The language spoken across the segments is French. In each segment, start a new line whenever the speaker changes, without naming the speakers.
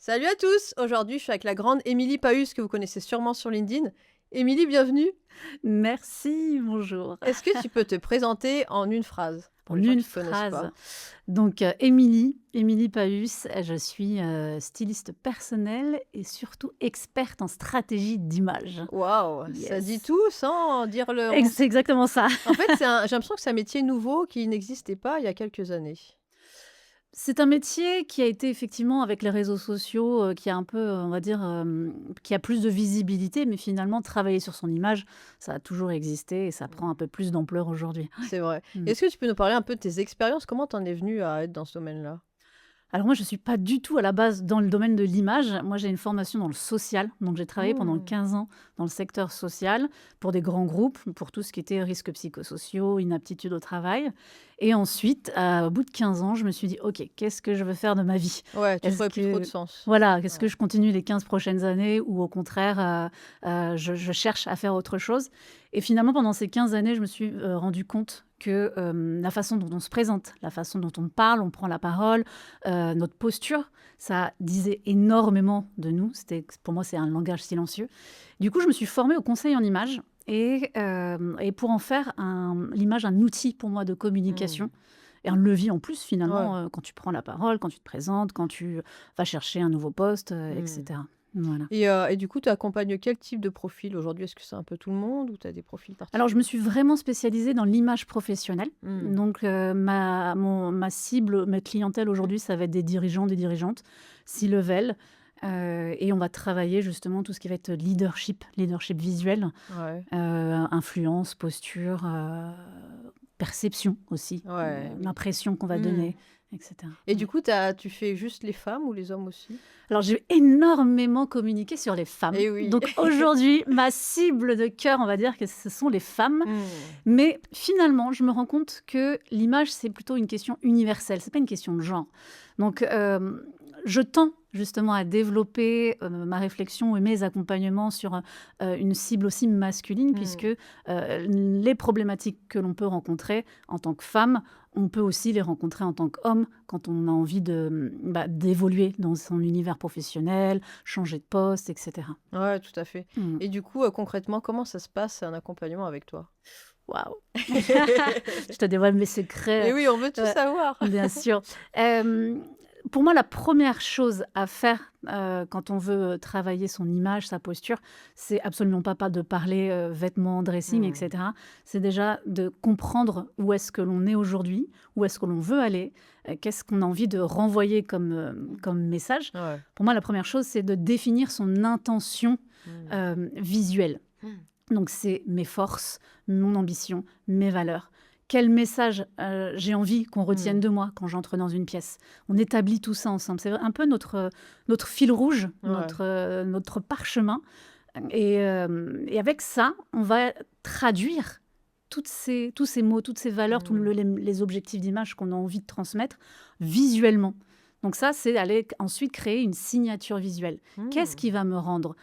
Salut à tous! Aujourd'hui, je suis avec la grande Émilie Paus que vous connaissez sûrement sur LinkedIn. Émilie, bienvenue.
Merci, bonjour.
Est-ce que tu peux te présenter en une phrase pour
En
les gens
une
qui ne te connaissent
phrase,
pas?
donc Émilie Paus, je suis, styliste personnelle et surtout experte en stratégie d'image.
Waouh, ça dit
Yes.
tout sans dire le
C'est exactement ça.
en fait, j'ai l'impression que c'est un métier nouveau qui n'existait pas il y a quelques années.
C'est un métier qui a été effectivement avec les réseaux sociaux, qui a un peu, on va dire, qui a plus de visibilité, mais finalement travailler sur son image, ça a toujours existé et ça
Mmh.
prend un peu plus d'ampleur aujourd'hui.
C'est vrai.
Mmh.
Est-ce que tu peux nous parler un peu de tes expériences? Comment t'en es venue à être dans ce domaine-là?
Alors moi, je suis pas du tout à la base dans le domaine de l'image. Moi, j'ai une formation dans le social, donc j'ai travaillé pendant
Mmh.
15 ans dans le secteur social pour des grands groupes, pour tout ce qui était risques psychosociaux, inaptitude au travail. Et ensuite, au bout de 15 ans, je me suis dit: «OK, qu'est-ce que je veux faire de ma vie?
Ouais, tu
Est-ce
trouvais plus trop de
que
sens.
voilà, est-ce
Ouais.
que je continue les 15 prochaines années ou au contraire, je cherche à faire autre chose?» Et finalement, pendant ces 15 années, je me suis, rendue compte que, la façon dont on se présente, la façon dont on parle, on prend la parole, notre posture, ça disait énormément de nous. Pour moi, c'est un langage silencieux. Du coup, je me suis formée au conseil en images et pour en faire l'image un outil pour moi de
Mmh.
communication et un levier en plus
Ouais.
finalement, quand tu prends la parole, quand tu te présentes, quand tu vas chercher un nouveau poste, et
Mmh.
cetera. Voilà.
Et du coup, tu accompagnes quel type de profil aujourd'hui? Est-ce que c'est un peu tout le monde ou tu as des profils
Alors, je me
particuliers?
suis vraiment spécialisée dans l'image professionnelle.
Mmh.
Donc, ma cible, ma clientèle aujourd'hui, ça va être des dirigeants, des dirigeantes, C-level, et on va travailler justement tout ce qui va être leadership visuel,
Ouais.
influence, posture, perception aussi,
Ouais, oui.
l'impression qu'on va
Mmh.
donner, et cetera.
Et du
Ouais.
coup, tu fais juste les femmes ou les hommes aussi?
Alors, j'ai énormément communiqué sur les femmes.
Eh oui.
Donc aujourd'hui, ma cible de cœur, on va dire que ce sont les femmes.
Mmh.
Mais finalement, je me rends compte que l'image, c'est plutôt une question universelle, c'est pas une question de genre. Donc, je tends justement à développer, ma réflexion et mes accompagnements sur, une cible aussi masculine puisque,
Mmh.
les problématiques que l'on peut rencontrer en tant que femme, on peut aussi les rencontrer en tant qu'homme quand on a envie d'évoluer dans son univers professionnel, changer de poste, et cetera.
Ouais, tout à fait.
Mmh.
Et du coup, concrètement, comment ça se passe un accompagnement avec toi?
Waouh! Je te dévoile mes
Eh
secrets.
oui, on veut tout
Ouais,
savoir.
bien sûr. Pour moi, la première chose à faire, quand on veut travailler son image, sa posture, c'est absolument pas de parler, vêtements, dressing et
Mmh.
cetera. C'est déjà de comprendre où est-ce que l'on est aujourd'hui, où est-ce que l'on veut aller, qu'est-ce qu'on a envie de renvoyer comme message.
Ouais.
Pour moi, la première chose, c'est de définir son intention,
Mmh.
visuelle.
Mmh.
Donc c'est mes forces, mon ambition, mes valeurs. Quel message, j'ai envie qu'on retienne
Mmh.
de moi quand j'entre dans une pièce? On établit tout ça ensemble. C'est un peu notre fil rouge,
Ouais.
notre parchemin et avec ça, on va traduire tous ces mots, toutes ces valeurs, tous
Mmh.
les objectifs d'image qu'on a envie de transmettre visuellement. Donc ça, c'est aller ensuite créer une signature visuelle. Qu'est-ce
Mmh.
qui va me rendre,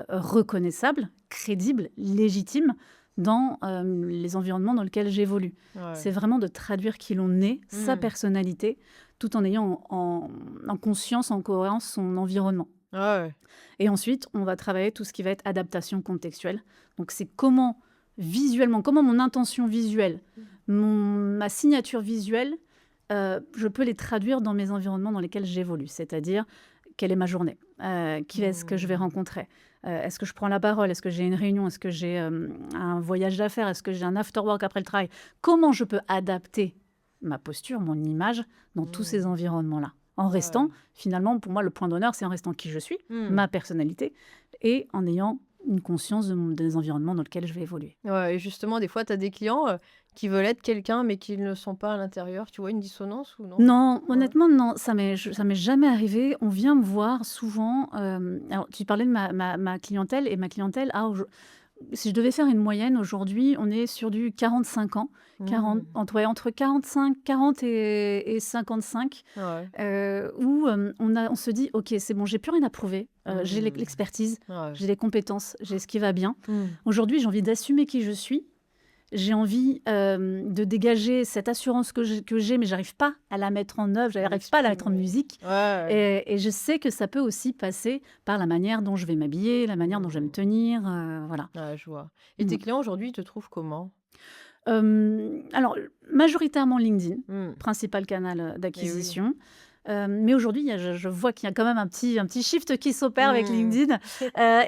reconnaissable, crédible, légitime dans, les environnements dans lesquels j'évolue?
Ouais.
C'est vraiment de traduire qui l'on est, sa
Mmh.
personnalité, tout en ayant en conscience, en cohérence son environnement.
Ouais, ouais.
Et ensuite, on va travailler tout ce qui va être adaptation contextuelle. Donc c'est comment visuellement, comment mon intention visuelle, ma signature visuelle, je peux les traduire dans mes environnements dans lesquels j'évolue. C'est-à-dire, quelle est ma journée? Qui est-ce que je vais
Mmh.
rencontrer? Est-ce que je prends la parole? Est-ce que j'ai une réunion? Est-ce que j'ai, un voyage d'affaires? Est-ce que j'ai un after work après le travail? Comment je peux adapter ma posture, mon image dans tous ces
Mmh.
environnements-là? En restant,
Ouais.
finalement, pour moi, le point d'honneur, c'est en restant qui je suis,
Mmh.
ma personnalité et en ayant une conscience des environnements dans lesquels je vais évoluer.
Ouais, et justement, des fois, tu as des clients, qui veulent être quelqu'un, mais qui ne le sont pas à l'intérieur. Tu vois une dissonance ou non?
Non,
Ouais.
honnêtement, non, ça m'est jamais arrivé. On vient me voir souvent, alors tu parlais de ma clientèle et ma clientèle a si je devais faire une moyenne aujourd'hui, on est sur du 45 ans, 40
Mmh.
entre 45, 40 et 55,
Ouais.
où, on se dit: «OK, c'est bon, j'ai plus rien à prouver, j'ai
Mmh.
l'expertise,
Ouais.
j'ai les compétences, j'ai ce qui va bien.
Mmh.
Aujourd'hui, j'ai envie d'assumer qui je suis j'ai envie, de dégager cette assurance que j'ai, mais j'arrive pas à la mettre en œuvre,
À
j'arrive pas à la mettre en
l'exprimer.
musique
Ouais, ouais.
et je sais que ça peut aussi passer par la manière dont je vais m'habiller, la manière dont je vais me
Mmh.
tenir, voilà.
Ouais, je vois. Et tes
Mmh.
clients aujourd'hui, ils te trouvent comment?
Alors, majoritairement LinkedIn,
Mmh.
principal canal,
Et oui.
d'acquisition. Mais aujourd'hui, il y a je vois qu'il y a quand même un petit shift qui s'opère avec
Mmh.
LinkedIn,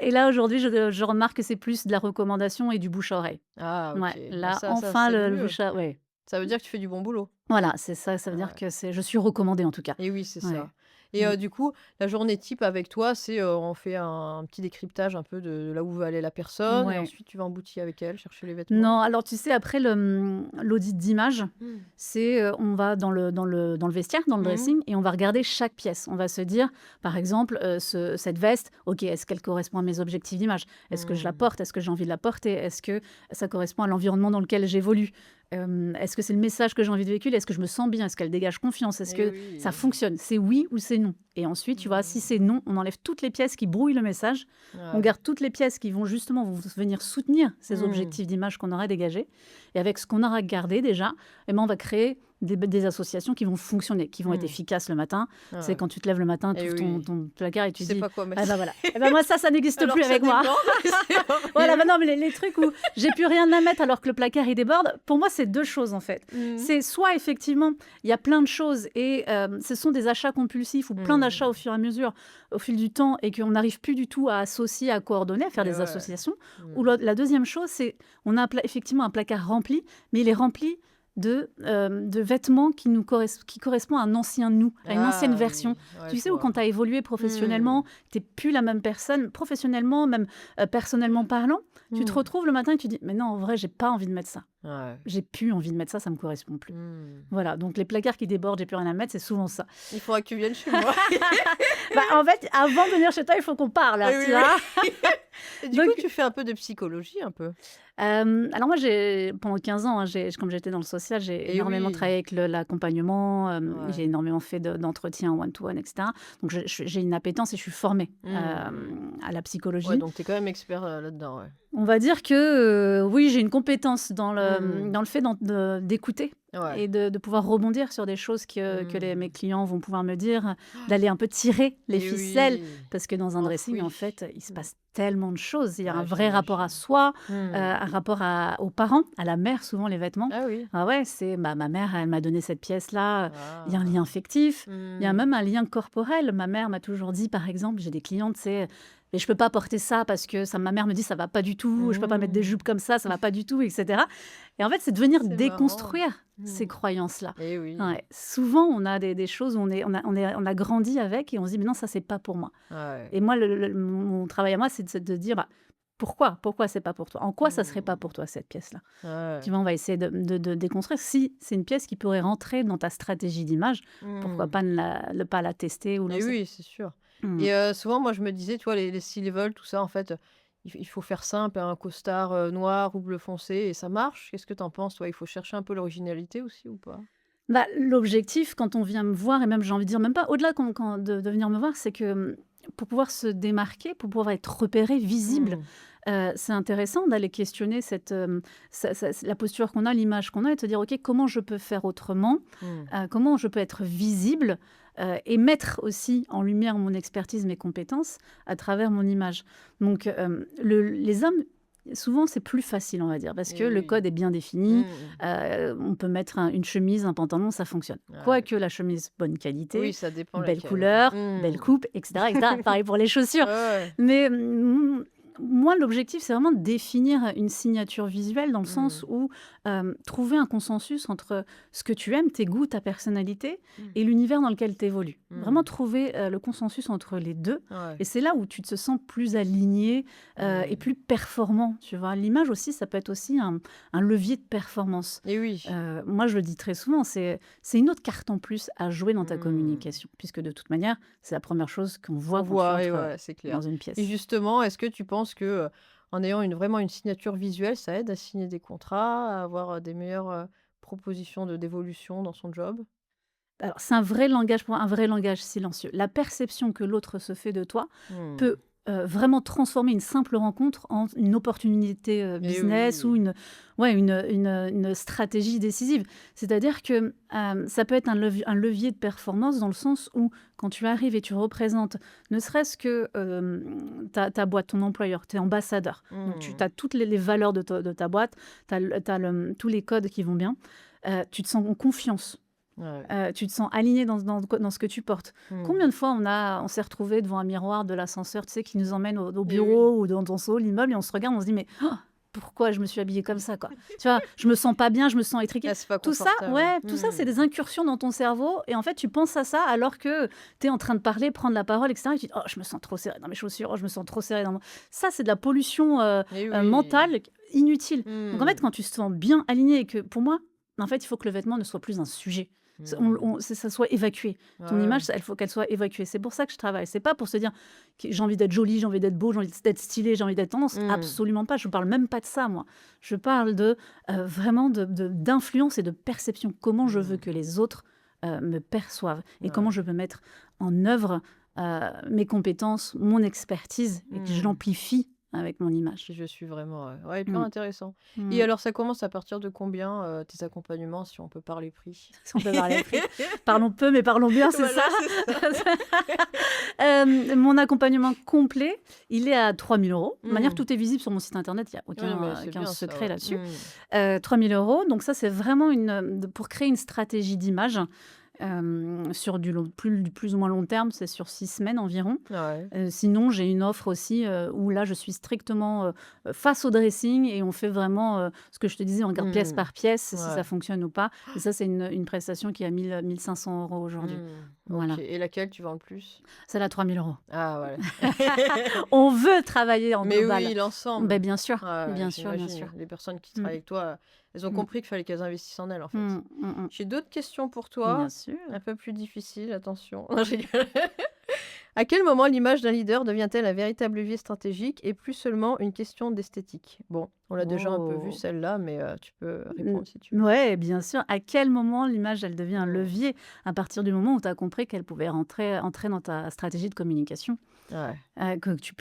et là, aujourd'hui, je remarque que c'est plus de la recommandation et du bouche à oreille.
Ah OK.
Ouais,
Bah,
là,
ça
enfin,
c'est le
le
mieux.
bouche à ouais.
Ça veut dire que tu fais du bon boulot.
Voilà, c'est ça, ça veut dire
Ouais.
que je suis recommandée, en tout cas.
Et oui, c'est
Ouais.
ça. Et
Mmh.
du coup, la journée type avec toi, c'est, on fait un petit décryptage un peu de là où veut aller la personne et
Ouais.
ensuite tu vas en boutique avec elle chercher les vêtements?
Non, alors tu sais après l'audit d'image,
Mmh.
c'est, on va dans le vestiaire, dans le
Mmh.
dressing et on va regarder chaque pièce. On va se dire, par exemple, cette veste, OK, est-ce qu'elle correspond à mes objectifs d'image? Est-ce que je la
Mmh.
porte? Est-ce que j'ai envie de la porter? Est-ce que ça correspond à l'environnement dans lequel j'évolue? Est-ce que c'est le message que j'ai envie de véhiculer? Est-ce que je me sens bien? Est-ce qu'elle dégage confiance? Est-ce
Et
que ça
oui.
fonctionne? C'est oui ou c'est non? Et ensuite, tu vois, si
Mmh.
c'est non, on enlève toutes les pièces qui brouillent le message. On
Ouais.
garde toutes les pièces qui vont venir soutenir ces
Mmh.
objectifs d'image qu'on aura dégagés et avec ce qu'on aura gardé déjà, eh ben, on va créer des associations qui vont fonctionner, qui vont être
Mmh.
efficaces le matin. C'est
Ouais.
quand tu te lèves le matin, tu
Et
ouvres ton
oui.
ton placard et
Tu
tu
sais
dis:
pas quoi
«Ah
mettre.
bah, voilà, eh ben, moi ça n'existe
Alors
plus
que ça
avec moi».
déborde, c'est
Voilà, bah,
horrible.
non, mais les trucs où j'ai plus rien à mettre alors que le placard il déborde, pour moi, c'est 2 choses en fait.
Mmh.
C'est soit effectivement, il y a plein de choses et ce sont des achats compulsifs ou plein d'achats
Mmh.
au fur et à mesure, au fil du temps et qu'on n'arrive plus du tout à associer, à coordonner, à faire
Et
des
ouais.
associations. Ou
Mmh.
la 2e chose, c'est on a effectivement un placard rempli, mais il est rempli de vêtements qui correspondent à un ancien nous, à une ancienne
Ah
version.
oui, ouais,
Tu
je
sais, où
vois.
quand tu as évolué
Mmh.
professionnellement, tu es plus la même personne, professionnellement, même, personnellement parlant, tu te
Mmh.
retrouves le matin et tu dis: «Mais non, en vrai, j'ai pas envie de mettre ça.
Ouais.
J'ai plus envie de mettre ça, ça me correspond plus».
Mmh.
Voilà, donc les placards qui débordent, j'ai plus rien à mettre, c'est souvent ça.
Il faudra que tu viennes chez moi.
Bah, en fait, avant de venir chez toi, il faut qu'on parle,
Eh
là, tu
oui,
vois?
oui. Et du coup,
Donc
tu fais un peu de psychologie, un peu?
Alors moi, pendant 15 ans, hein, comme j'étais dans le social, j'ai
Eh
énormément
oui.
travaillé avec l'accompagnement, j'ai
Ouais.
énormément fait d'entretiens one to one et cetera. Donc j'ai une appétence et je suis formée,
Mmh.
à la
Ouais,
psychologie.
donc tu es quand même expert, là-dedans, ouais.
On va dire que, oui, j'ai une compétence
Mmh.
dans le fait d'écouter
Ouais.
et de pouvoir rebondir sur des choses que mes
Mmh.
clients vont pouvoir me dire, d'aller un peu tirer les
Et
ficelles.
oui,
Parce que dans un dressing, en
enfoui.
fait, il se
Mmh.
passe tellement de choses. Il y a un
Ouais,
vrai rapport à
j'imagine.
soi,
Mmh.
un rapport aux parents, à la mère, souvent les vêtements.
Ah oui.
Ah ouais, c'est bah, ma mère, elle m'a donné cette pièce-là, il y a un lien
Ah.
affectif, il y a
Mmh.
même un lien corporel. Ma mère m'a toujours dit, par exemple, j'ai des clientes, c'est mais je peux pas porter ça parce que ça ma mère me dit: «Ça va pas du tout, je peux pas mettre des
Mmh.
jupes comme ça va pas du tout» et cetera et en fait, c'est de venir
C'est marrant.
déconstruire ces
Mmh.
croyances-là.
Eh oui.
Ouais, souvent, on a des choses où on a grandi avec et on se dit: «Mais non, ça, c'est pas pour moi»
Ouais.
et moi, mon travail à moi, c'est de dire: «Bah, pourquoi? Pourquoi c'est pas pour toi? En quoi ça serait pas
Mmh.
pour toi, cette pièce-là?» Tu
Ouais.
vois, on va essayer de déconstruire. Si c'est une pièce qui pourrait rentrer dans ta stratégie d'image, pourquoi
Mmh.
pas pas la tester ou
Et
lancer?
oui, c'est sûr.
Mmh.
Et souvent, moi, je me disais, tu vois, les cils vol, tout ça, en fait, il faut faire simple, un costard, noir ou bleu foncé et ça marche. Qu'est-ce que tu en penses, toi? Il faut chercher un peu l'originalité aussi ou pas?
Bah, l'objectif quand on vient me voir et même j'ai envie de dire même pas au-delà quand de venir me voir, c'est que, pour pouvoir se démarquer, pour pouvoir être repéré, visible,
Mmh.
c'est intéressant d'aller questionner la posture qu'on a, l'image qu'on a et de se dire: «OK, comment je peux faire autrement?
Mmh.
Comment je peux être visible, et mettre aussi en lumière mon expertise, mes compétences à travers mon image?» Donc les hommes, souvent, c'est plus facile, on va dire, parce que
Et
le
oui.
code est bien défini,
Mmh.
on peut mettre une chemise, un pantalon, ça fonctionne.
Ouais.
Quoique la chemise, bonne
Oui,
qualité,
ça dépend
belle
laquelle, ouais.
couleur, belle
Mmh.
coupe et cetera et cetera. Pareil pour les
Ouais,
chaussures.
ouais.
Mais, moi, l'objectif, c'est vraiment de définir une signature visuelle dans le sens
Mmh.
où, trouver un consensus entre ce que tu aimes, tes goûts, ta personnalité
Mmh.
et l'univers dans lequel tu évolues. Vraiment
Mmh.
trouver, le consensus entre les 2.
Ouais.
Et c'est là où tu te sens plus aligné, et
Mmh.
plus performant, tu vois? L'image aussi, ça peut être aussi un levier de performance.
Et oui.
Moi, je le dis très souvent, c'est une autre carte en plus à jouer dans ta
Mmh.
communication, puisque de toute manière, c'est la première chose qu'on
Qu'on
voit quand tu
voit et
entres,
ouais, c'est
dans
clair.
une
Et
pièce.
justement, est-ce que tu penses que, en ayant vraiment une signature visuelle, ça aide à signer des contrats, à avoir, des meilleures, propositions d'évolution dans son job?
Alors, c'est un vrai langage pour moi, un vrai langage silencieux. La perception que l'autre se fait de toi peut
Mmh.
vraiment transformer une simple rencontre en une opportunité,
Et
business ou
oui.
une stratégie décisive. C'est-à-dire que, ça peut être un levier de performance dans le sens où quand tu arrives et tu représentes ne serait-ce que, ta boîte, ton employeur, tu es ambassadeur. Donc tu
Mmh.
as toutes les valeurs de ta boîte, tu as tous les codes qui vont bien. Tu te sens en confiance.
Ouais.
Tu te sens aligné dans ce que tu portes.
Mmh.
Combien de fois on s'est retrouvé devant un miroir de l'ascenseur, tu sais, qui nous emmène au
Et oui.
bureau ou dans son hall immeuble et on se regarde, on se dit: «Mais oh, pourquoi je me suis habillée comme ça, quoi?» Tu vois? Je me sens pas bien, je me sens étriquée.
Ah, c'est pas
Tout ça,
confortable.
ouais, tout ça,
Mmh.
c'est des incursions dans ton cerveau et en fait, tu penses à ça alors que tu es en train de parler, prendre la parole et cetera et tu dis: «Oh, je me sens trop serrée dans mes chaussures. Oh, je me sens trop serrée dans mon» ça, c'est de la pollution,
Et oui.
mentale inutile. Donc en fait,
Mmh.
quand tu te sens bien aligné et que pour moi, en fait, il faut que le vêtement ne soit plus un sujet.
Mmh.
Ça soit évacué.
Ouais,
Ton
ouais.
image, il faut qu'elle soit évacuée. C'est pour ça que je travaille. C'est pas pour se dire que j'ai envie d'être jolie, j'ai envie d'être beau, j'ai envie d'être stylé, j'ai envie d'être tendance.
Mmh.
Absolument pas. Je parle même pas de ça, moi. Je parle de vraiment d'influence et de perception. Comment je veux
Mmh.
que les autres me perçoivent et comment
Ouais.
je peux mettre en œuvre mes compétences, mon expertise et que je
Mmh.
l'amplifie avec mon image.
Si je suis vraiment, ouais, hyper
Mm,
intéressant. Et
mm.
alors ça commence à partir de combien, tes accompagnements, si on peut parler prix?
Si on peut parler prix. Parlons peu, mais parlons bien, c'est ça?
Voilà, c'est ça.
Mon accompagnement complet, il est à 3 000 €. De manière,
Mmh.
tout est visible sur mon site internet, il y a
Ouais, non, mais c'est
aucun
bien ça,
secret
ouais.
là-dessus.
Mmh.
3 000 €, donc ça, c'est vraiment pour créer une stratégie d'image, sur du plus ou moins long terme, c'est sur 6 semaines environ.
Ouais.
Sinon, j'ai une offre aussi, où là, je suis strictement, face au dressing et on fait vraiment, ce que je te disais, on regarde pièce
Mmh.
par pièce si ça
Ouais.
fonctionne ou pas et ça, c'est une prestation qui est à 1 500 € aujourd'hui.
Mmh. OK,
Voilà,
et laquelle tu vends le plus?
celle à 3 000 €.
Ah voilà.
On veut travailler en
Mais
global.
oui, l'ensemble.
Ben bien sûr,
Ouais,
bien sûr, bien
j'imagine.
sûr.
Les personnes qui
Mmh,
travaillent avec toi, elles ont
mmh,
compris qu'il fallait qu'elles investissent en elles, en fait.
mmh, mmh mh.
J'ai d'autres questions pour
Bien
toi,
sûr.
un peu plus difficiles, attention. Non, je rigole. À quel moment l'image d'un leader devient-elle un véritable levier stratégique et plus seulement une question d'esthétique? Bon, on l'a déjà un peu vu
Oh!
celle-là, mais tu peux
Mmh,
répondre si tu veux.
ouais, bien sûr. À quel moment l'image, elle devient un
Mmh.
levier? À partir du moment où tu as compris qu'elle pouvait entrer dans ta stratégie de communication.
Ouais.
Que tu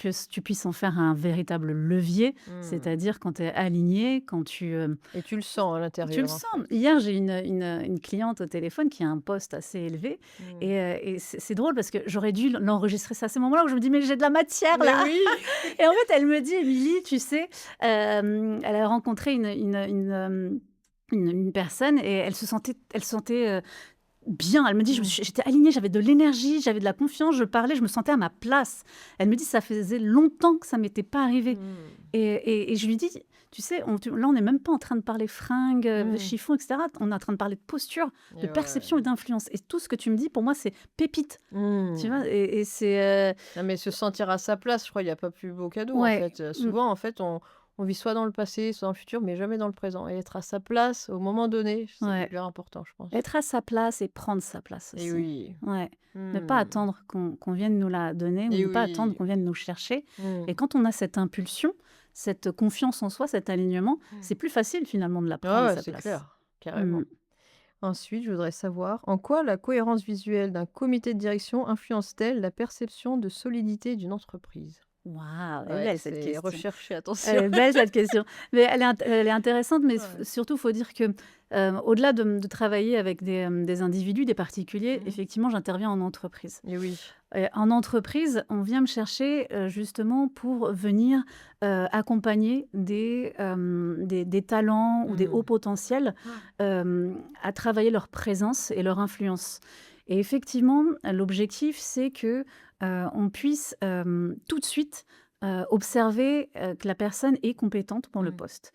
puisses en faire un véritable levier,
Mmh.
c'est-à-dire quand tu es aligné, quand
Et tu le sens à
tu le
l'intérieur, en
sens.
fait.
Hier, j'ai une cliente au téléphone qui a un poste assez élevé
Mmh.
et c'est drôle parce que j'aurais dû l'enregistrer. C'est à ce moment-là où je me dis: «Mais j'ai de la matière
Mais
là!»
oui!
et en fait, elle me dit: «Émilie, tu sais», elle a rencontré une personne et elle se sentait, bien. Elle me dit:
Mmh.
«J'étais alignée, j'avais de l'énergie, j'avais de la confiance, je parlais, je me sentais à ma place». Elle me dit: «Ça faisait longtemps que ça m'était pas arrivé».
Mmh.
Et je lui dis: «Tu sais, là, on n'est même pas en train de parler fringues,
Mmh.
chiffon et cetera. On est en train de parler de posture, de
Et
perception et
ouais.
d'influence et tout ce que tu me dis, pour moi, c'est pépite». Tu
Mmh.
vois? Et c'est,
Non, mais se sentir à sa place, je crois, il y a pas plus beau cadeau, en
ouais,
fait.
mmh,
Souvent, en fait, on vit soit dans le passé, soit dans le futur, mais jamais dans le présent, et être à sa place au moment donné, c'est
ouais.
hyper important, je pense.
Être à sa place et prendre sa place
Et
aussi.
oui.
Ouais. Ne pas
Mmh.
attendre qu'on vienne nous la donner ou
Et
ne pas attendre
oui.
qu'on vienne nous chercher
Mmh.
et quand on a cette impulsion, cette confiance en soi, cet alignement,
Mmh.
c'est plus facile finalement de la
Ouais,
prendre
ouais,
sa
c'est
place.
clair,
Mmh.
carrément. Ensuite, je voudrais savoir en quoi la cohérence visuelle d'un comité de direction influence-t-elle la perception de solidité d'une entreprise?
Waouh, elle est
Ouais,
belle cette
c'est
question.
recherché,
Elle
attention.
est belle cette question. Mais elle est intéressante, mais
Ouais.
surtout, faut dire que, au-delà de travailler avec des individus, des particuliers,
Mmh.
effectivement, j'interviens en entreprise.
Et oui.
Et en entreprise, on vient me chercher, justement pour venir, accompagner des talents ou des hauts
Mmh.
potentiels, à travailler leur présence et leur influence. Et effectivement, l'objectif, c'est que, on puisse, tout de suite, observer, que la personne est compétente pour le
Mmh.
poste,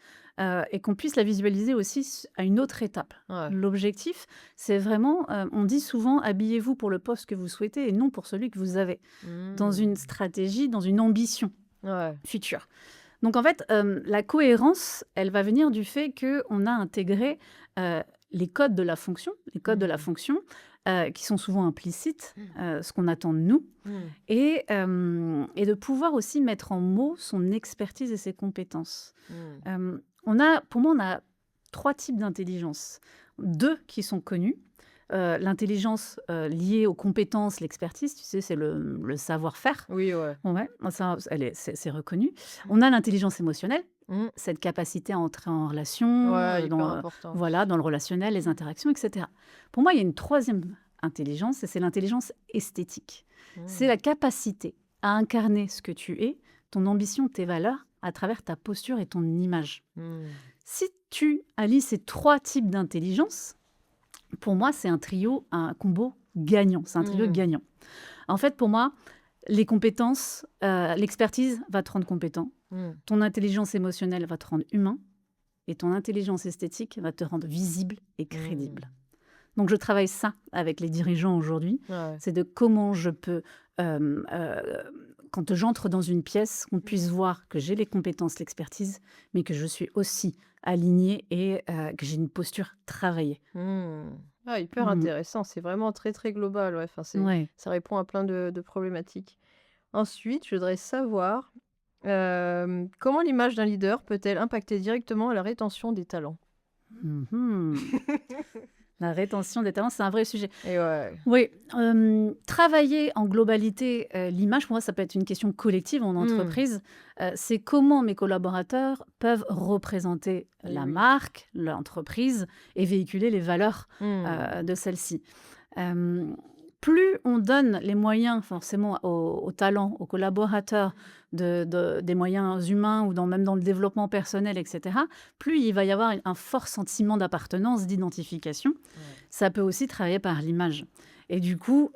et qu'on puisse la visualiser aussi à une autre étape.
Ouais.
L'objectif, c'est vraiment, on dit souvent: «Habillez-vous pour le poste que vous souhaitez et non pour celui que vous avez», dans une
Mmh.
stratégie, dans une ambition
Ouais.
future. Donc en fait, la cohérence, elle va venir du fait qu'on a intégré, les codes de la fonction,
Mmh.
qui sont souvent implicites,
Mmh.
ce qu'on attend de nous
Mmh.
et de pouvoir aussi mettre en mots son expertise et ses compétences.
Mmh.
Pour moi, on a 3 types d'intelligence. 2 qui sont connus, l'intelligence, liée aux compétences, l'expertise, tu sais, c'est le savoir-faire.
Oui, ouais.
Ouais, ça, c'est reconnu. On a l'intelligence émotionnelle,
Mmh.
cette capacité à entrer en relation,
Ouais, hyper important.
voilà, dans le relationnel, les interactions, et cetera. Pour moi, il y a une troisième intelligence et c'est l'intelligence esthétique. C'est
Mmh.
la capacité à incarner ce que tu es, ton ambition, tes valeurs, à travers ta posture et ton image.
Mmh.
Si tu allies ces 3 types d'intelligence, pour moi, c'est un trio, un combo gagnant. C'est un trio
Mmh.
gagnant. En fait, pour moi, les compétences, l'expertise va te rendre compétent,
Mmh.
ton intelligence émotionnelle va te rendre humain et ton intelligence esthétique va te rendre visible et
Mmh.
crédible. Donc je travaille ça avec les dirigeants aujourd'hui,
Ouais.
c'est de comment je peux, quand j'entre dans une pièce, qu'on puisse voir que j'ai les compétences, l'expertise, mais que je suis aussi alignée et que j'ai une posture travaillée.
Mmh. Ah, hyper
Mmh.
intéressant, c'est vraiment très, très global, ouais, enfin,
Ouais.
ça répond à plein de problématiques. Ensuite, je voudrais savoir, comment l'image d'un leader peut-elle impacter directement la rétention des talents?
Mmh. La rétention des talents, c'est un vrai sujet.
Et ouais.
Oui, travailler en globalité, l'image, pour moi, ça peut être une question collective en
Mmh.
entreprise. C'est comment mes collaborateurs peuvent représenter
Et
la
oui.
marque, l'entreprise et véhiculer les valeurs,
Mmh.
de celle-ci. Hem, Plus on donne les moyens forcément aux talents, aux collaborateurs des moyens humains ou même dans le développement personnel et cetera, plus il va y avoir un fort sentiment d'appartenance, d'identification.
Ouais.
Ça peut aussi travailler par l'image et du coup,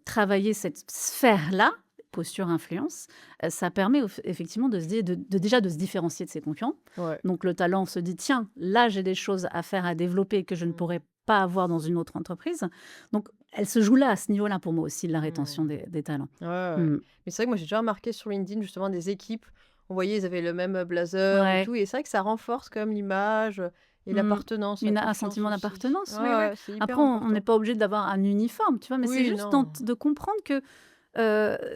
travailler cette sphère-là, posture, influence, ça permet effectivement de se dire déjà de se différencier de ses concurrents.
Ouais.
Donc le talent se dit: «Tiens, là j'ai des choses à faire, à développer que je ne
Mmh.
pourrais pas avoir dans une autre entreprise». Donc elle se joue là, à ce niveau-là pour moi aussi, la rétention
Mmh.
des talents.
Ouais, ouais.
Mmh.
Mais c'est vrai que moi, j'ai déjà remarqué sur LinkedIn, justement, des équipes, on voyait, ils avaient le même, blazer et
Ouais.
tout et c'est vrai que ça renforce quand même l'image, et
Mmh.
l'appartenance, la
Un
confiance
sentiment
aussi. Ouais,
d'appartenance, oui, oui.
ouais, c'est hyper
Après on n'est
important.
pas obligé d'avoir un uniforme, tu vois? Mais c'est
Oui,
juste
non.
de comprendre que,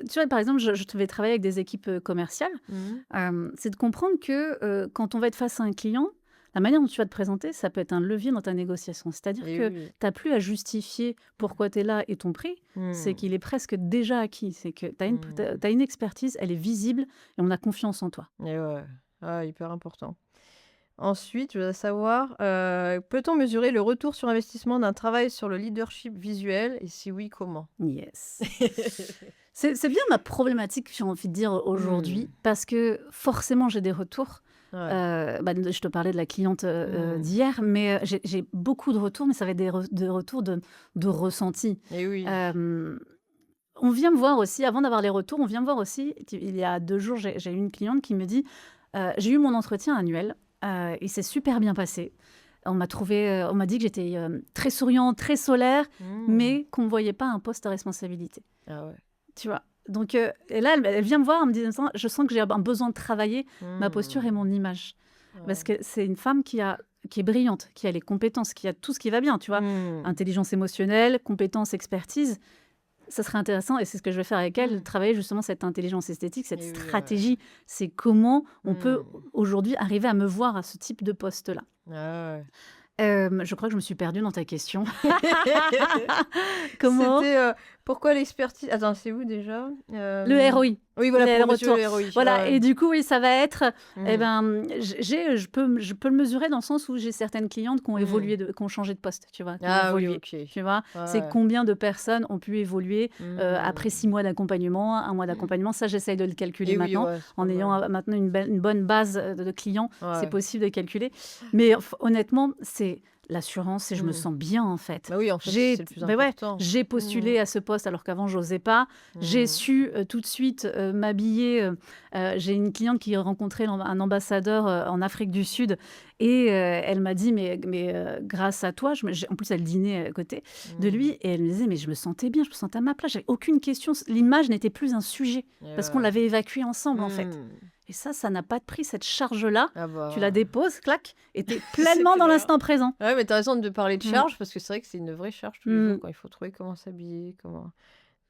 tu vois, par exemple, je vais travailler avec des équipes, commerciales.
Mmh.
C'est de comprendre que, quand on va être face à un client, la manière dont tu vas te présenter, ça peut être un levier dans ta négociation. C'est-à-dire
Et
que
oui.
tu as plus à justifier pourquoi tu es là et ton prix, c'est
Mmh.
qu'il est presque déjà acquis. C'est que
Mmh.
tu as une expertise, elle est visible et on a confiance en toi.
Et ouais. Ah, hyper important. Ensuite, je voudrais savoir, peut-on mesurer le retour sur investissement d'un travail sur le leadership visuel et si oui, comment?
Yes. C'est bien ma problématique, j'ai envie de dire,
Mmh.
aujourd'hui, parce que forcément j'ai des retours.
Ouais.
Je te parlais de la cliente,
Mmh.
d'hier, mais j'ai beaucoup de retours, mais ça va être des retours de ressenti.
Et oui.
Hem, on vient me voir aussi, avant d'avoir les retours, on vient me voir aussi, il y a 2 jours, j'ai eu une cliente qui me dit: «J'ai eu mon entretien annuel, il s'est super bien passé. On m'a dit que j'étais, très souriante, très solaire,
Mmh.
mais qu'on ne voyait pas un poste à responsabilité».
Ah ouais.
Tu vois? Donc et là, elle vient me voir en me disant: «Je sens que j'ai un besoin de travailler ma posture et
Mmh.
mon image». Parce
Ouais.
que c'est une femme qui est brillante, qui a les compétences, qui a tout ce qui va bien, tu vois?
Mmh.
Intelligence émotionnelle, compétences, expertise. Ça serait intéressant et c'est ce que je vais faire avec elle, de
Mmh.
travailler justement cette intelligence esthétique, cette
Et oui, ouais.
stratégie. C'est comment on peut
Mmh.
aujourd'hui arriver à me voir à ce type de poste-là.
Ah ouais.
Je crois que je me suis perdue dans ta question. Comment?
C'était, pourquoi l'expertise attends, c'est où déjà?
Le ROI,
Oui, voilà, pour
le
mesurer
retour.
le ROI. Ouais,
Voilà
ouais.
et du coup, oui, ça va être,
Mmh.
je peux le mesurer dans le sens où j'ai certaines clientes qui ont
Mmh.
évolué qui ont changé de poste, tu vois? Qui ont
Ah oui,
évolué,
OK.
tu vois? C'est
Ouais.
combien de personnes ont pu évoluer, après
Mmh.
6 mois d'accompagnement, 1 mois d'accompagnement. Ça, j'essaye de le calculer
Et oui,
maintenant.
ouais, c'est pas
En ayant,
mal.
maintenant une bonne base, de clients, c'est
Ouais.
possible de calculer. Mais honnêtement, c'est l'assurance et je me
Mmh.
sens bien, en fait.
Bah oui, en fait, c'est le plus
Ouais,
important.
j'ai
Mmh.
postulé à ce poste alors qu'avant j'osais pas. J'ai
Mmh.
su, tout de suite, m'habiller, j'ai une cliente qui rencontrait un ambassadeur, en Afrique du Sud et elle m'a dit: «Mais grâce à toi», en plus elle dînait à côté de lui
Mmh.
et elle me disait: «Mais je me sentais bien, je me sentais à ma place, j'avais aucune question, l'image n'était plus un sujet
Et
parce qu'on
ouais.
l'avait évacuée ensemble, en fait».
Mmh.
Et ça n'a pas de prix, cette charge-là,
Ah
tu la
bah,
déposes, clac et tu es
c'est
pleinement dans
clair.
l'instant présent.
Ouais, mais tu as raison de parler de
Mmh.
charge parce que c'est vrai que c'est une vraie charge tous les jours
Mmh.
quand il faut trouver comment s'habiller, comment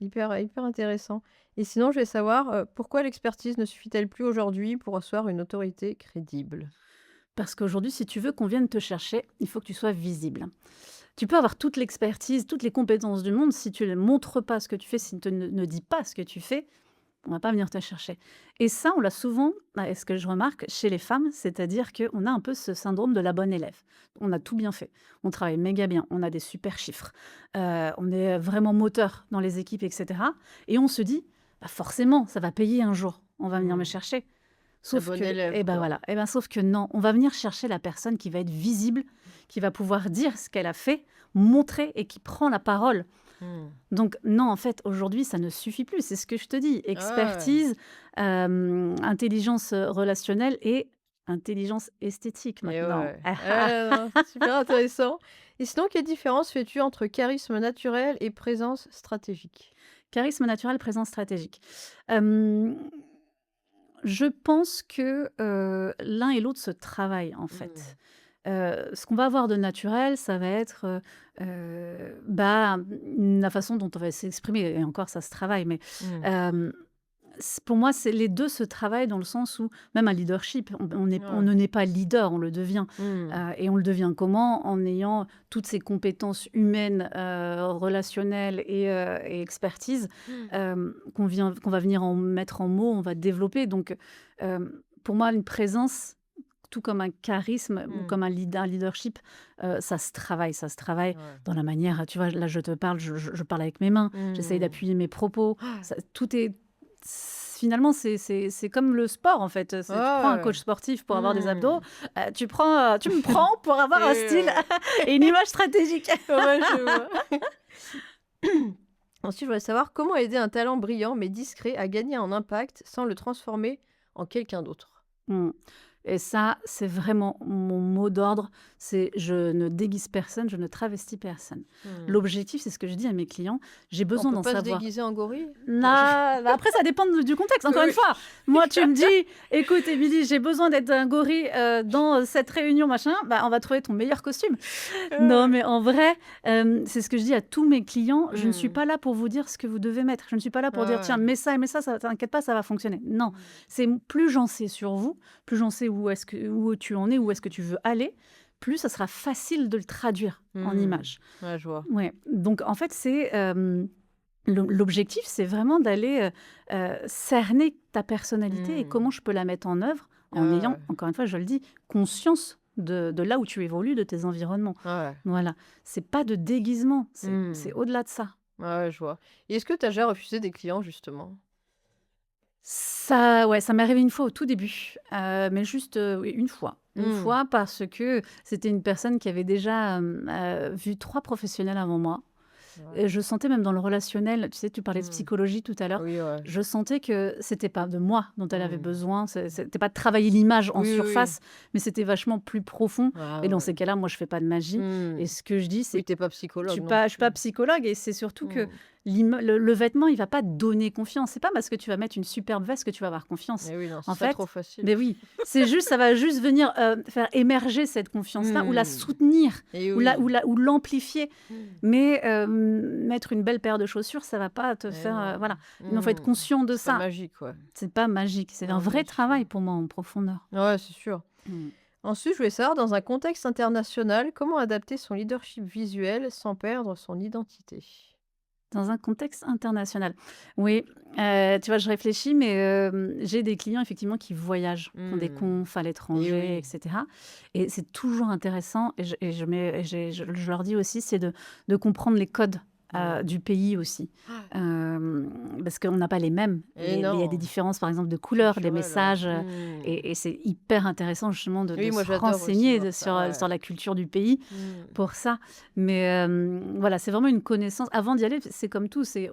hyper intéressant et sinon, je vais savoir, pourquoi l'expertise ne suffit-elle plus aujourd'hui pour asseoir une autorité crédible?
Parce qu'aujourd'hui, si tu veux qu'on vienne te chercher, il faut que tu sois visible. Tu peux avoir toute l'expertise, toutes les compétences du monde, si tu ne montres pas ce que tu fais, si tu ne dis pas ce que tu fais, on va pas venir te chercher. Et ça, on l'a souvent, et ce que je remarque chez les femmes, c'est-à-dire qu'on a un peu ce syndrome de la bonne élève. On a tout bien fait, on travaille méga bien, on a des super chiffres, on est vraiment moteur dans les équipes, etc. Et on se dit, bah forcément, ça va payer un jour, on va venir me
Mmh.
chercher.
La
Sauf
bonne
que,
élève,
et ben
quoi.
voilà, et ben sauf que non, on va venir chercher la personne qui va être visible, qui va pouvoir dire ce qu'elle a fait, montrer et qui prend la parole.
Mmh.
Donc non, en fait, aujourd'hui, ça ne suffit plus. C'est ce que je te dis.
Ah ouais.
Expertise, intelligence, relationnelle et intelligence esthétique
Et
maintenant.
ouais. Non, super intéressant. Et sinon, quelle différence fais-tu entre charisme naturel et présence stratégique?
Charisme naturel, présence stratégique. Hem, je pense que, l'un et l'autre se travaillent, en
Mmh.
fait. Ce qu'on va avoir de naturel, ça va être, bah, la façon dont on va s'exprimer et encore ça se travaille, mais
Mmh.
hem, pour moi, c'est les 2 se travaillent dans le sens où même un leadership, on
Ouais.
ne naît pas leader, on le devient.
Mmh.
Et on le devient comment? En ayant toutes ces compétences humaines, relationnelles et expertise, qu'on va venir en mettre en mots, on va développer. Donc, pour moi, une présence, tout comme un charisme ou
Mmh.
comme un leadership, ça se travaille
Ouais.
dans la manière, tu vois? Là, je te parle, je parle avec mes mains, j'essaye
Mmh.
d'appuyer mes propos, ça tout est finalement, c'est comme le sport, en fait, tu prends un
Ouais.
coach sportif pour avoir des abdos,
Mmh.
tu me prends pour avoir un
Et
style
ouais.
et une image stratégique.
Ouais, je vois. Ensuite, je voudrais savoir comment aider un talent brillant mais discret à gagner en impact sans le transformer en quelqu'un d'autre?
Mmh. Et ça, c'est vraiment mon mot d'ordre, c'est: «Je ne déguise personne, je ne travestis personne».
Mmh.
L'objectif, c'est ce que je dis à mes clients, j'ai
On
besoin
peut
d'en
pas se
savoir.
déguiser en gorille? Non, je
Na bah, après ça dépend du contexte, encore une
oui,
fois.
oui.
Moi, tu me dis: «Écoute Émilie, j'ai besoin d'être un gorille, dans cette réunion machin», bah, on va trouver ton meilleur costume. Non,
Ouais.
mais en vrai, c'est ce que je dis à tous mes clients, je ne suis
Mmh.
pas là pour vous dire ce que vous devez mettre. Je ne suis pas là pour dire: «Tiens,
Ouais.
mets ça, ça t'inquiète pas, ça va fonctionner». Non,
Mmh.
c'est plus j'en sais sur vous, plus j'en sais où tu en es, où est-ce que tu veux aller, plus ça sera facile de le traduire en
Mmh.
images.
Ouais, je vois.
Ouais, donc en fait, l'objectif, c'est vraiment d'aller, cerner ta personnalité et
Mmh.
comment je peux la mettre en œuvre en ayant,
Ouais,
encore une fois, je le dis, conscience de là où tu évolues, de tes environnements.
ouais.
Voilà, c'est pas de déguisement, c'est
Mmh.
au-delà de ça.
Ouais, je vois. Et est-ce que tu as déjà refusé des clients, justement?
Ça, ouais, ça m'est arrivé une fois au tout début, mais juste, oui, une fois. Une
Mmh.
fois parce que c'était une personne qui avait déjà, vu 3 professionnels avant moi.
Ouais.
Et je sentais même dans le relationnel, tu sais, tu parlais de
Mmh.
psychologie tout à l'heure,
Oui, ouais.
je sentais que c'était pas de moi dont elle avait
Mmh.
besoin, c'était pas de travailler l'image en
Oui, oui, oui.
surface, mais c'était vachement plus profond
Ah
et dans
ouais.
ces cas-là, moi, je fais pas de magie et
Mmh.
ce que je dis,
Oui,
c'est
tu es pas psychologue non
je suis pas
plus.
psychologue et c'est surtout que
Mmh.
le vêtement, il va pas te donner confiance. C'est pas parce que tu vas mettre une superbe veste que tu vas avoir confiance.
Eh oui, non, ce
En
serait trop
fait,
facile.
mais oui, c'est juste ça va juste venir, faire émerger cette confiance-là ou la
Mmh.
soutenir
Eh oui.
ou l'amplifier.
Mmh.
Mais, mettre une belle paire de chaussures, ça va pas te
Eh
faire,
non.
voilà. Il faut être
Mmh.
conscient de
C'est pas
ça.
magique, ouais.
C'est pas magique, c'est un
Non, bien
vrai
sûr.
travail pour moi en profondeur.
Ouais, c'est sûr.
Mmh.
Ensuite, je voulais savoir, dans un contexte international, comment adapter son leadership visuel sans perdre son identité?
Dans un contexte international. Oui, tu vois, je réfléchis, mais, j'ai des clients effectivement qui voyagent, qui ont des
Mmh.
confs à
Eh
l'étranger et
oui.
cetera et c'est toujours intéressant et je mets et je leur dis aussi, c'est de comprendre les codes,
Mmh.
du pays aussi. Parce qu'on n'a pas les mêmes.
Eh
Il y a des
non,
différences, par exemple, de couleurs, des
culturel, ouais.
messages,
Mmh.
et c'est hyper intéressant justement
Oui,
de
moi
se
j'adore aussi
renseigner
voir ça,
sur
ouais.
la culture du pays
Mmh.
pour ça. Mais voilà, c'est vraiment une connaissance. Avant d'y aller, c'est comme tout, c'est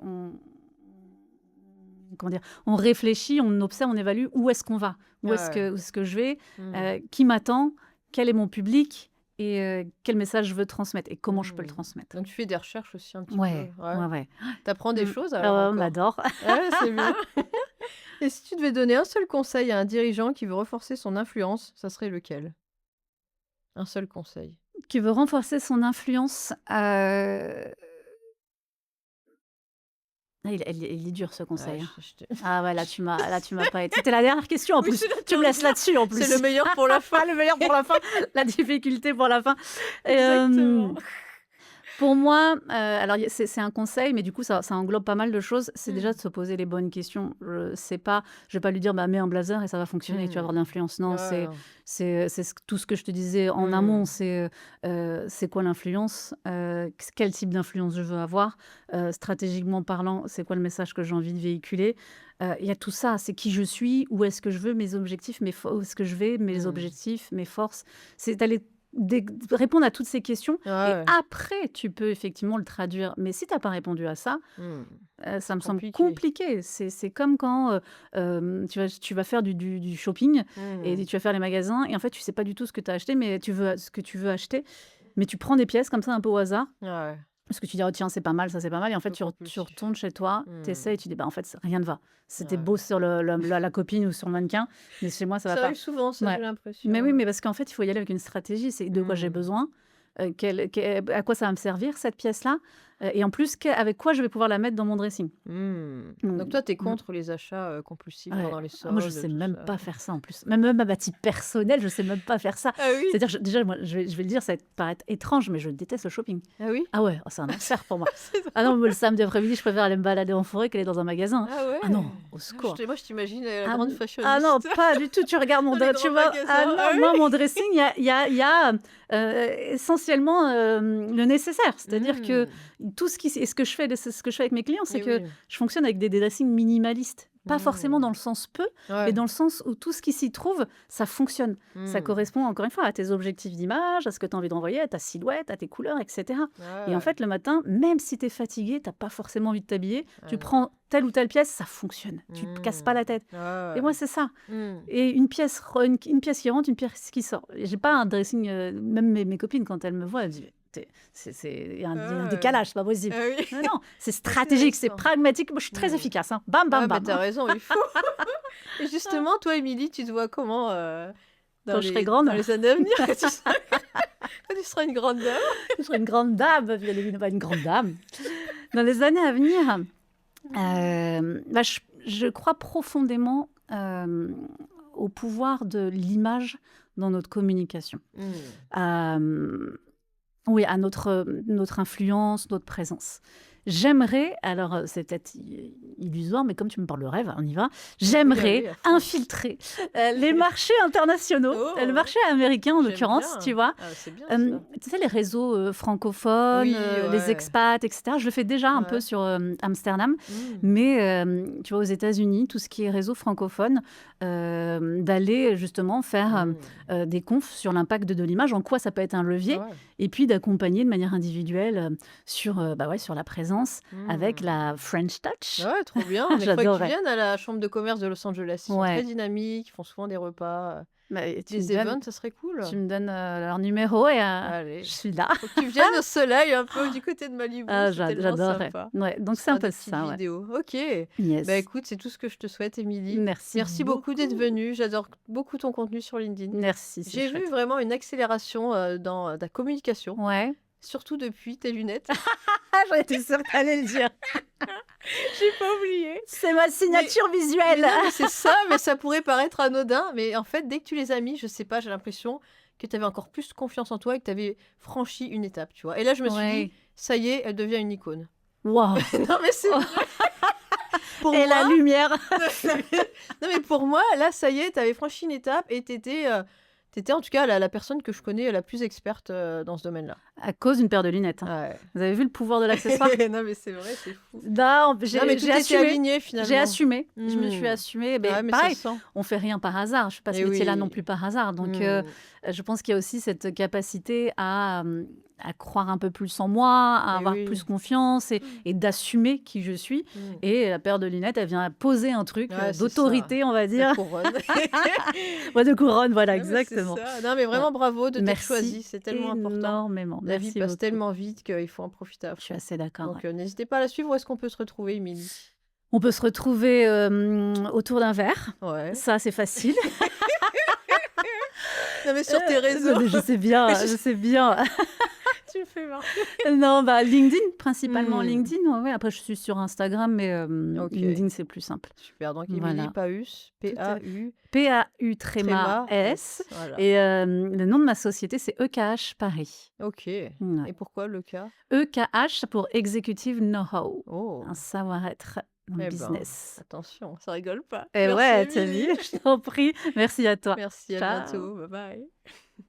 comment dire? On réfléchit, on observe, on évalue où est-ce qu'on va?
Ouais.
Où est-ce que je vais?
Mmh.
Qui m'attend? Quel est mon public? Et quel message je veux transmettre et comment je peux le
Mmh.
transmettre?
Donc tu fais des recherches aussi un petit peu?
Ouais,
Ouais.
ouais, ouais.
Tu apprends des
Mmh.
choses
Ah
alors
ouais, on
encore?
adore.
Ouais, c'est bien. Et si tu devais donner un seul conseil à un dirigeant qui veut renforcer son influence, ça serait lequel? Un seul conseil.
Qui veut renforcer son influence, ah, il est dur ce
Ouais,
conseil, hein.
je te
Ah ouais, là tu m'as pas aidé. C'était la dernière question en
oui,
plus.
c'est la
Tu me laisses
dernière.
là-dessus en
C'est
plus.
le meilleur pour la fin.
Le meilleur pour la fin, la difficulté pour la fin.
Exactement.
Pour moi, alors c'est un conseil, mais du coup, ça englobe pas mal de choses. C'est déjà
Mmh.
de se poser les bonnes questions. Je vais pas lui dire: «Bah, mets un blazer et ça va fonctionner et tu vas avoir de
Mmh.
l'influence». Non,
Ouais, non.
tout ce que je te disais en amont,
Mmh.
c'est quoi l'influence? Quel type d'influence je veux avoir? Stratégiquement parlant, c'est quoi le message que j'ai envie de véhiculer? Il y a tout ça, c'est qui je suis, où est-ce que je veux, mes objectifs, où est-ce que je vais, mes
Mmh.
objectifs, mes forces. C'est d'aller répondre à toutes ces questions
Ouais,
et
ouais.
après tu peux effectivement le traduire. Mais si tu as pas répondu à ça,
Mmh.
ça
C'est
me semble
compliqué.
compliqué. C'est comme quand, tu vas faire du shopping et
Mmh.
tu vas faire les magasins et en fait, tu sais pas du tout ce que tu as acheté, mais ce que tu veux acheter, mais tu prends des pièces comme ça un peu au hasard
Ouais, ouais.
parce que tu dis: «Oh tiens, c'est pas mal, ça, c'est pas mal» et en fait,
Peu
tu
compulsif.
retournes chez toi, tu
Mmh.
essaies et tu dis: «Bah, en fait, rien ne va.
Ouais,
C'était beau
ouais.
sur la copine ou sur le mannequin, mais chez moi, ça va
Ça
pas».
arrive souvent ça,
Ouais.
j'ai
Mais
l'impression,
oui,
ouais.
mais parce qu'en fait, il faut y aller avec une stratégie. C'est de quoi j'ai
Mmh.
besoin, à quoi ça va me servir cette pièce-là, et en plus, avec quoi je vais pouvoir la mettre dans mon dressing.
Mmh. Donc
Mmh,
toi, tu es
mmh.
contre les achats, compulsifs
Ouais.
pendant les
Ah moi, je
soldes,
sais
tout
même
ça?
pas faire ça en plus. Même à titre personnel, je sais même pas faire ça.
Ah oui?
C'est-à-dire, déjà, moi, je vais le dire, ça va paraître étrange, mais je déteste le shopping.
Ah oui?
Ah ouais, oh, c'est un enfer pour moi.
C'est
Ah non,
drôle.
moi, le samedi après-midi, je préfère aller me balader en forêt qu'aller dans un magasin.
Ah
Ah non,
ouais?
au
Ah
secours.
moi je t'imagine, la
Ah
grande
n ah non,
fashionista
pas du tout. Tu regardes
dans les
tu
grands
vois? Ah
magasins. Ah
non, moi,
oui?
mon dressing, il y a, essentiellement, le nécessaire. C'est-à-dire que
Mmh.
tout ce que je fais, c'est ce que je fais avec mes clients, c'est
Et
que
oui.
je fonctionne avec des dressings minimalistes. Pas forcément dans
Mmh.
le sens peu, mais
Ouais.
dans le sens où tout ce qui s'y trouve, ça fonctionne. Ça
Mmh.
correspond encore une fois à tes objectifs d'image, à ce que tu as envie d'envoyer, à ta silhouette, à tes couleurs, et cetera.
Ouais,
Et en
ouais.
fait, le matin, même si tu es fatigué, tu pas forcément envie de t'habiller,
Ah
tu
non.
prends telle ou telle pièce, ça fonctionne. Tu te casses pas
Mmh.
la tête.
Ouais,
Et
ouais.
moi, c'est ça.
Mmh.
Et une pièce qui rentre, une pièce qui sort. Et j'ai pas un dressing, même mes copines quand elles me voient, elles me disent: Il y a
Ouais,
un
ouais.
décalage, c'est pas possible».
Ah oui.
Mais non, c'est stratégique, c'est
Intéressant.
pragmatique. Moi, je suis très
Mmh.
efficace, hein. Bam,
Ah
bam,
bah,
bam,
tu as
hein.
raison, il faut. Et justement, toi, Émilie, tu te vois comment,
Quand je serai grande,
dans les années à venir? Quand tu seras une grande dame?
je serai une grande dame, bien évidemment, pas une grande dame. Dans les années à venir, bah, je crois profondément, au pouvoir de l'image dans notre communication.
Mmh.
Hem Oui, à notre influence, notre présence. J'aimerais, alors, c'est peut-être illusoire, mais comme tu me parles de rêve, on y va.
On peut y
J'aimerais
aller à fond.
infiltrer, les marchés internationaux, le
Oh!
marché américain en
J'aime
l'occurrence, tu
bien.
vois?
Ah, c'est bien ça.
Tu sais les réseaux, francophones,
Oui,
les
ouais.
expats et cetera. Je le fais déjà un peu
Ouais.
sur, Amsterdam,
Mmh.
mais tu vois aux États-Unis, tout ce qui est réseau francophone, d'aller justement faire,
Mmh.
des confs sur l'impact de l'image, en quoi ça peut être un levier
Ouais.
et puis d'accompagner de manière individuelle, sur, bah, ouais, sur la présence avec
Mmh.
la French touch.
Ouais, trop bien. Mais il faudrait que tu
J'adorerais.
viennes à la chambre de commerce de Los Angeles. Ils sont très
Ouais,
dynamiques, ils font souvent des repas,
bah,
des events, ça serait cool.
tu me donnes, leur numéro et je
Allez,
suis là.
faut que tu viennes au soleil un peu du côté de Malibu,
Ah,
c'est tellement
j'adorerais.
sympa.
Ouais,
On
donc
se
c'est un
fera
peu
des petites
ça, ouais.
vidéos. OK. Bah,
Yes.
écoute, c'est tout ce que je te souhaite, Émilie.
Merci
Merci beaucoup d'être
beaucoup.
venue. J'adore beaucoup ton contenu sur LinkedIn.
Merci, c'est
J'ai vu
chouette.
vraiment une accélération, dans, ta communication,
Ouais.
surtout depuis tes lunettes.
Ah, j'en étais sûre que tu allais le dire.
J'ai pas oublié.
C'est ma signature
Mais
visuelle.
non, mais c'est ça, mais ça pourrait paraître anodin, mais en fait, dès que tu les as mis, je sais pas, j'ai l'impression que tu avais encore plus confiance en toi et que tu avais franchi une étape, tu vois? Et là, je me suis dit:
Ouais.
«Ça y est, elle devient une icône».
Waouh!
Non, mais c'est vrai. Pour
Et la
moi
lumière.
non, mais pour moi, là, ça y est, tu avais franchi une étape et tu étais, en tout cas la personne que je connais la plus experte, dans ce domaine-là.
À cause d'une paire de lunettes, hein.
Ouais.
Vous avez vu le pouvoir de l'accessoire?
Non, mais c'est vrai, c'est fou.
Non,
Non, mais tout
j'ai
était
assumé.
aligné
J'ai
finalement.
assumé. Je me suis
Mmh.
assumée. Mais
Ouais, mais ça
pareil,
se sent.
on fait rien par hasard. Je fais pas ce
Et
métier-là non
oui.
plus par hasard. Donc,
Mmh.
je pense qu'il y a aussi cette capacité à croire un peu plus en moi, à
Et
avoir
oui.
plus confiance et d'assumer qui je suis.
Mmh.
Et la paire de lunettes, elle vient poser un truc
Ouais, c'est
d'autorité, on va
la
dire.
couronne.
Ouais, de couronne, voilà,
Non, mais c'est
exactement.
ça. Non, mais
Ouais.
vraiment bravo de t'être
Merci
choisie, c'est tellement important.
énormément.
La vie
Merci
passe
beaucoup.
tellement vite qu'il faut en profiter à
Je suis
fond.
assez d'accord.
Donc,
Ouais.
n'hésitez pas à la suivre. Où est-ce qu'on peut se retrouver, Émilie?
On peut se retrouver autour d'un verre.
Ouais.
Ça, c'est facile.
Non, mais sur tes réseaux,
Je sais bien, je sais bien.
tu me fais marrer.
Non, bah, LinkedIn, principalement
Mmh.
LinkedIn, ouais, ouais. Après, je suis sur Instagram, mais
OK,
LinkedIn, c'est plus simple.
super. Donc Émilie
Voilà,
Paus,
tout à
P-A-U
PAU tréma
tréma
S
S, voilà.
et le nom de ma société, c'est EKH Paris.
OK,
Ouais.
et pourquoi le cas?
EKH pour Executive Know-how, un
Oh,
savoir-être dans le
eh ben,
business.
attention, ça rigole pas.
Et
Merci
ouais, tu as
Émilie.
vu? Je t'en prie. Merci à toi.
Merci, à
Ciao.
bientôt. Bye bye.